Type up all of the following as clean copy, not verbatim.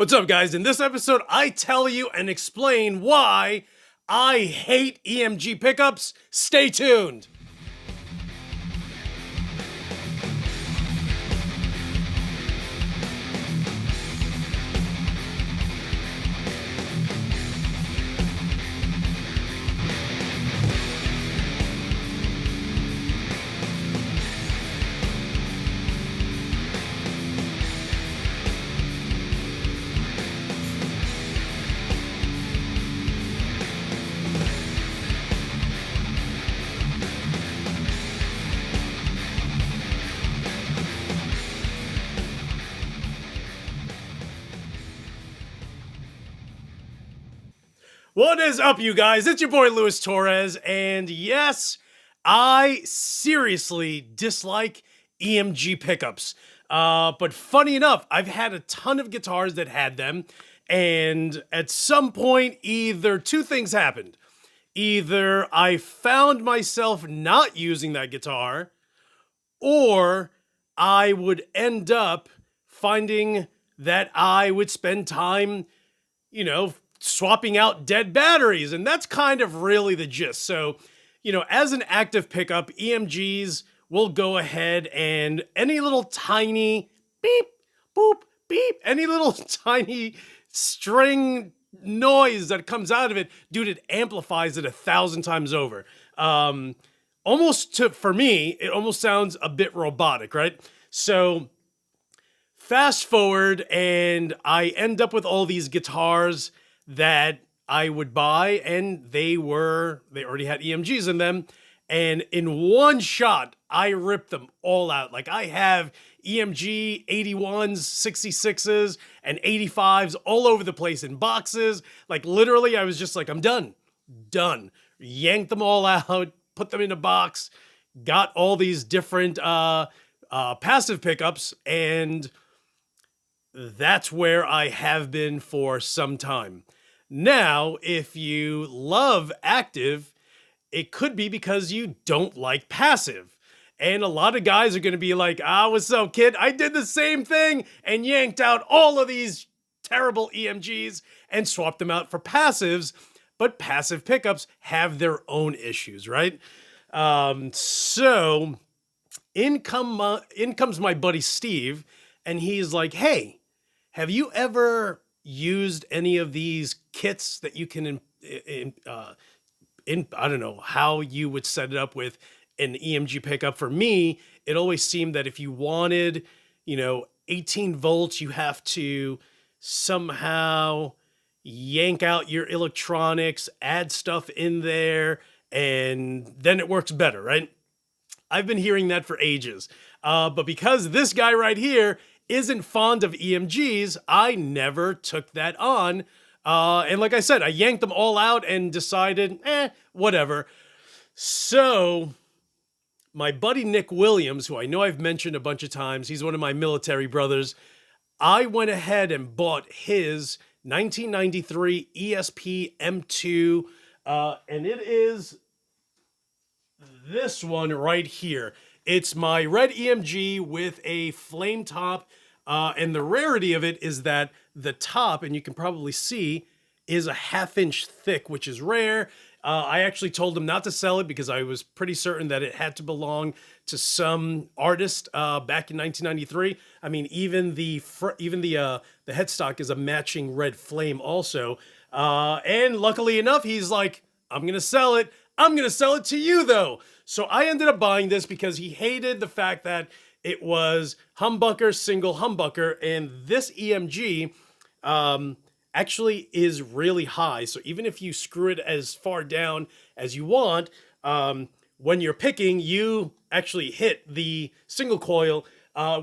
What's up, guys? In this episode, I tell you and explain why I hate EMG pickups. Stay tuned. What is up, you guys? It's your boy, Torres, and yes, I seriously dislike EMG pickups. But funny enough, I've had a ton of guitars that had them, and at some point, either two things happened. Either I found myself not using that guitar, or I would end up finding that I would spend time, swapping out dead batteries. And that's kind of really the gist. So, as an active pickup, EMGs will go ahead and any little tiny beep, boop, beep, any little tiny string noise that comes out of it, dude, it amplifies it 1,000 times over. For me, it almost sounds a bit robotic, right? So fast forward and I end up with all these guitars that I would buy, and they already had EMGs in them, and in one shot I ripped them all out. Like, I have EMG 81s, 66s, and 85s all over the place in boxes. Like, literally, I was just like, I'm done. Yanked them all out, put them in a box, got all these different passive pickups, and that's where I have been for some time. Now, if you love active, it could be because you don't like passive. And a lot of guys are going to be like, what's up, kid? I did the same thing and yanked out all of these terrible EMGs and swapped them out for passives. But passive pickups have their own issues, right? So in comes my buddy Steve, and he's like, hey, have you ever used any of these kits that you can I don't know how you would set it up with an EMG pickup? For me, it always seemed that if you wanted, 18 volts, you have to somehow yank out your electronics, add stuff in there, and then it works better, right? I've been hearing that for ages. But because this guy right here isn't fond of EMGs, I never took that on. And like I said, I yanked them all out and decided, whatever. So my buddy Nick Williams, who I know I've mentioned a bunch of times, he's one of my military brothers, I went ahead and bought his 1993 ESP M2, and it is this one right here. It's my red EMG with a flame top. And the rarity of it is that the top, and you can probably see, is a 1/2 inch thick, which is rare. I actually told him not to sell it because I was pretty certain that it had to belong to some artist back in 1993. I mean, even the headstock is a matching red flame also. And luckily enough, he's like, I'm going to sell it. I'm going to sell it to you, though. So I ended up buying this because he hated the fact that it was humbucker, single humbucker, and this EMG actually is really high. So even if you screw it as far down as you want, when you're picking, you actually hit the single coil,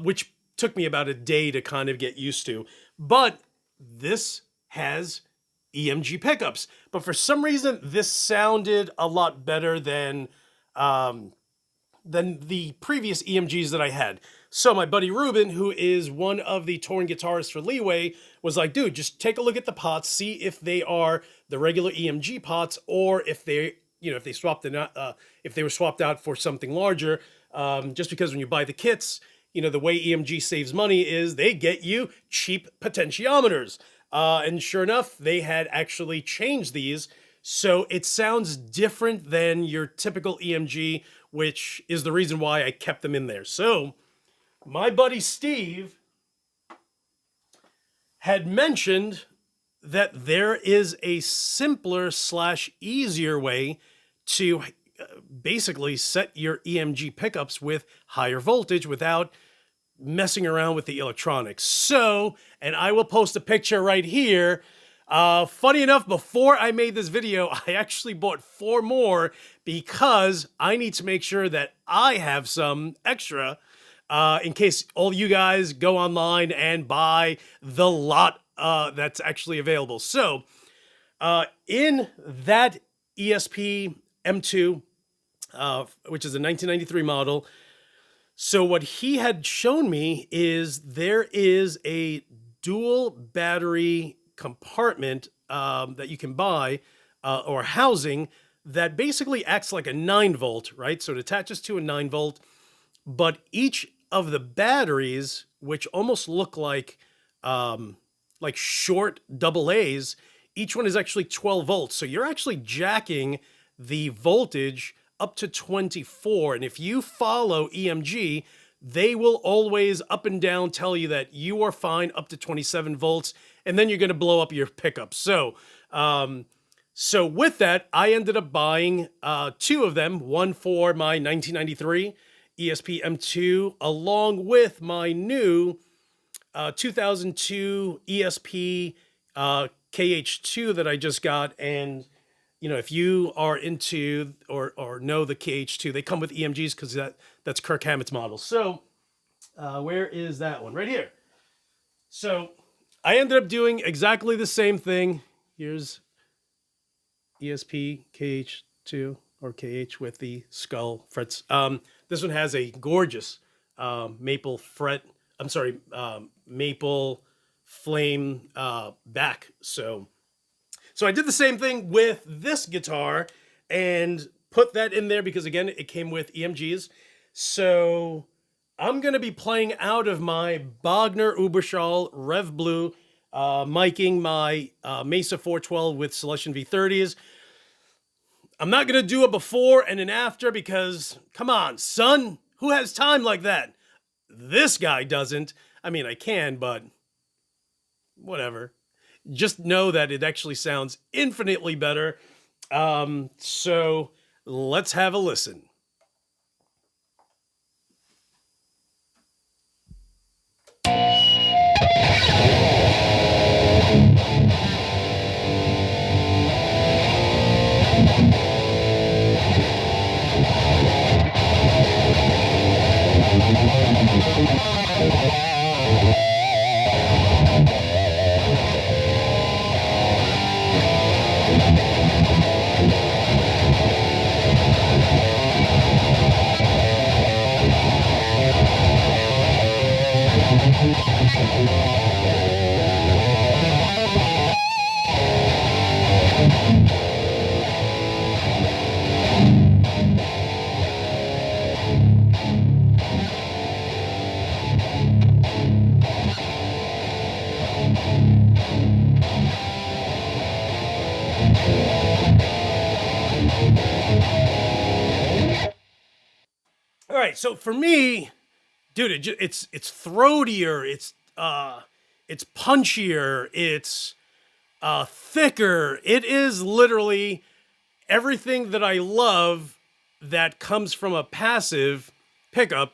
which took me about a day to kind of get used to. But this has EMG pickups. But for some reason, this sounded a lot better than the previous EMGs that I had. So my buddy Ruben, who is one of the touring guitarists for Leeway, was like, dude, just take a look at the pots, see if they are the regular EMG pots, or if they, if they were swapped out for something larger. Just because when you buy the kits, the way EMG saves money is they get you cheap potentiometers. And sure enough, they had actually changed these. So it sounds different than your typical EMG, which is the reason why I kept them in there. So my buddy Steve had mentioned that there is a simpler / easier way to basically set your EMG pickups with higher voltage without messing around with the electronics. So, and I will post a picture right here. Funny enough, before I made this video, I actually bought 4 more because I need to make sure that I have some extra in case all you guys go online and buy the lot that's actually available. So, in that ESP M2, which is a 1993 model, so what he had shown me is there is a dual battery compartment that you can buy or housing that basically acts like a 9-volt, right? So it attaches to a 9-volt, but each of the batteries, which almost look like short AA's, each one is actually 12 volts. So you're actually jacking the voltage up to 24. And if you follow EMG, they will always up and down tell you that you are fine up to 27 volts, and then you're going to blow up your pickup. So, so with that, I ended up buying 2 of them, one for my 1993 ESP M2, along with my new 2002 ESP KH2 that I just got. And if you are into or know the KH2, they come with EMGs because that's Kirk Hammett's model. So where is that one? Right here. So I ended up doing exactly the same thing. Here's ESP KH2 or KH with the skull frets. This one has a gorgeous maple flame back. So I did the same thing with this guitar and put that in there because, again, it came with EMGs. So I'm going to be playing out of my Bogner Uberschall Rev Blue, miking my Mesa 412 with Celestion V30s. I'm not going to do a before and an after because, come on, son, who has time like that? This guy doesn't. I mean, I can, but whatever. Just know that it actually sounds infinitely better. So let's have a listen. All right, so for me, dude, it's throatier, it's punchier, it's thicker. It is literally everything that I love that comes from a passive pickup.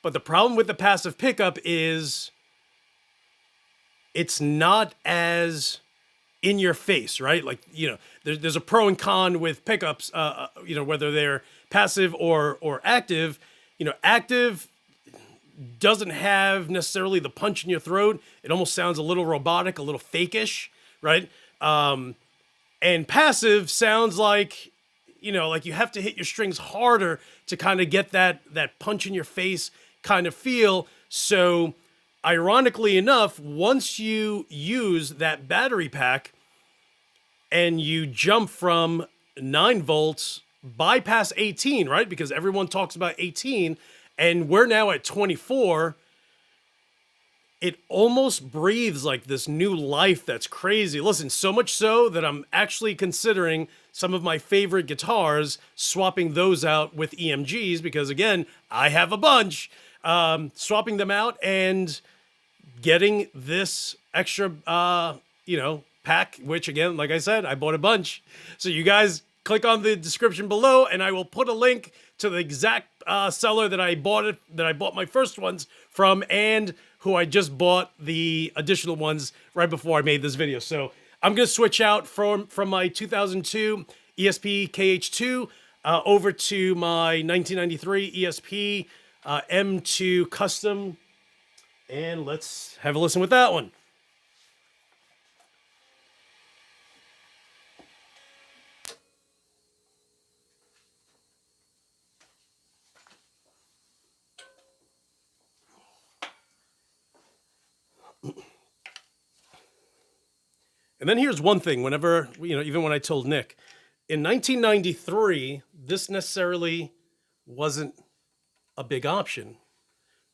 But the problem with the passive pickup is it's not as in your face, right? Like, there's a pro and con with pickups, whether they're passive or active. Active doesn't have necessarily the punch in your throat. It almost sounds a little robotic, a little fake-ish, right? And passive sounds like, like you have to hit your strings harder to kind of get that punch in your face kind of feel. So ironically enough, once you use that battery pack and you jump from 9 volts, bypass 18, right? Because everyone talks about 18, and we're now at 24. It almost breathes like this new life that's crazy. Listen, so much so that I'm actually considering some of my favorite guitars, swapping those out with EMGs, because again, I have a bunch, swapping them out and getting this extra, pack, which again, like I said, I bought a bunch. So you guys click on the description below and I will put a link to the exact seller that I bought my first ones from, and who I just bought the additional ones right before I made this video. So I'm gonna switch out from my 2002 ESP KH2 over to my 1993 ESP M2 Custom, and let's have a listen with that one. And then here's one thing, whenever, even when I told Nick, in 1993, this necessarily wasn't a big option,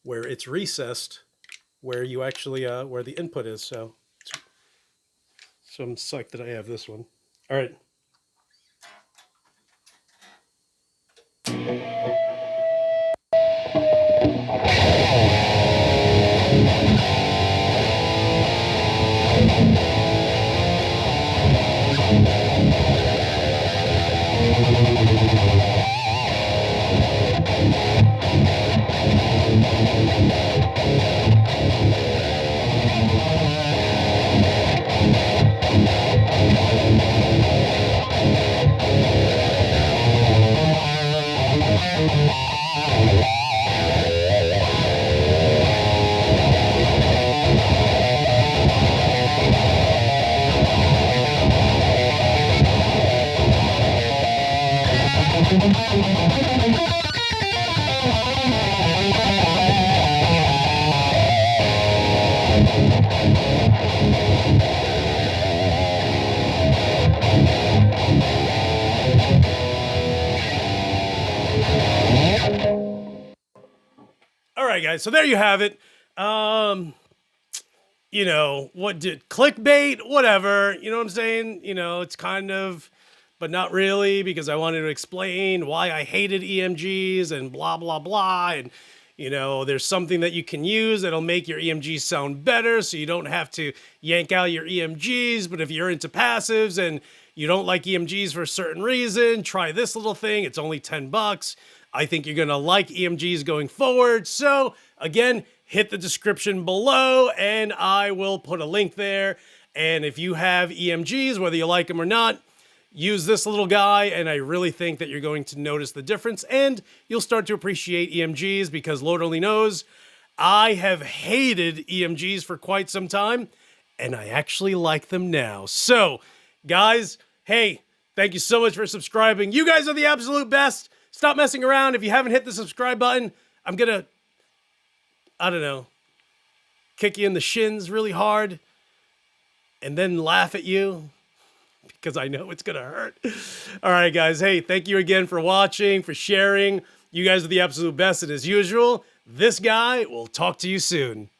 where it's recessed, where you actually, where the input is. So I'm psyched that I have this one. All right. All right, guys, so there you have it. What did clickbait, whatever, you know what I'm saying? It's kind of, but not really, because I wanted to explain why I hated EMGs and blah, blah, blah. And, there's something that you can use that'll make your EMGs sound better, so you don't have to yank out your EMGs. But if you're into passives and you don't like EMGs for a certain reason, try this little thing. It's only $10. I think you're going to like EMGs going forward. So again, hit the description below and I will put a link there. And if you have EMGs, whether you like them or not, use this little guy, and I really think that you're going to notice the difference, and you'll start to appreciate EMGs, because Lord only knows, I have hated EMGs for quite some time, and I actually like them now. So, guys, hey, thank you so much for subscribing. You guys are the absolute best. Stop messing around. If you haven't hit the subscribe button, I'm gonna, kick you in the shins really hard, and then laugh at you, because I know it's going to hurt. All right, guys. Hey, thank you again for watching, for sharing. You guys are the absolute best. And as usual, this guy will talk to you soon.